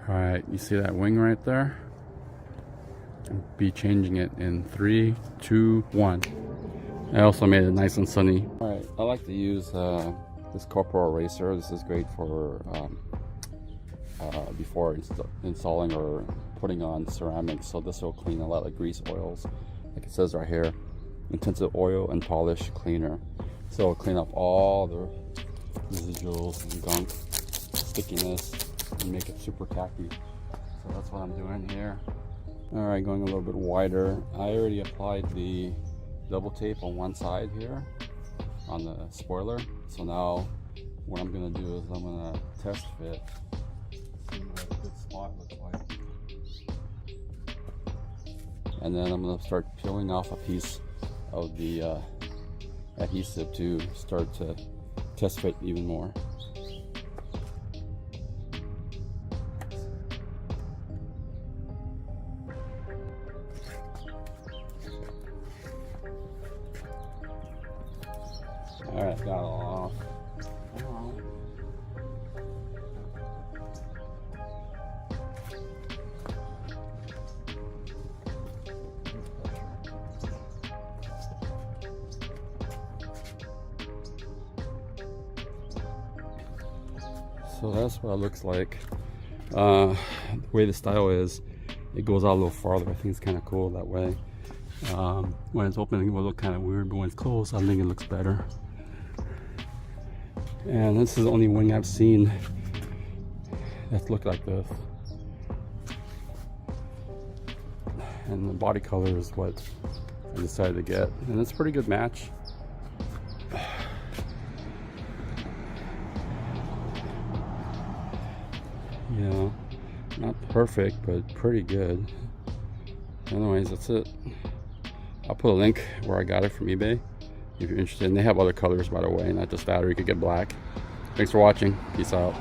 Alright, you see that wing right there? I'll be changing it in 3, 2, 1. I also made it nice and sunny. Alright, I like to use this Corporal eraser. This is great for before installing or putting on ceramics. So this will clean a lot of grease oils. Like it says right here, intensive oil and polish cleaner. So it'll clean up all the residuals and gunk, stickiness, and make it super tacky. So that's what I'm doing here. Alright, going a little bit wider. I already applied the double tape on one side here on the spoiler. So now what I'm gonna do is I'm gonna test fit, see what a good spot looks like. And then I'm gonna start peeling off a piece of the adhesive to start to test fit even more. Alright, got it all off. So that's what it looks like. The way the style is, it goes out a little farther. I think it's kind of cool that way. When it's open, it will look kind of weird, but when it's closed, I think it looks better. And this is the only wing I've seen that's looked like this. And the body color is what I decided to get. And it's a pretty good match. Yeah, not perfect, but pretty good. Anyways, that's it. I'll put a link where I got it from eBay if you're interested. And they have other colors, by the way, not just that, or you could get black. Thanks for watching. Peace out.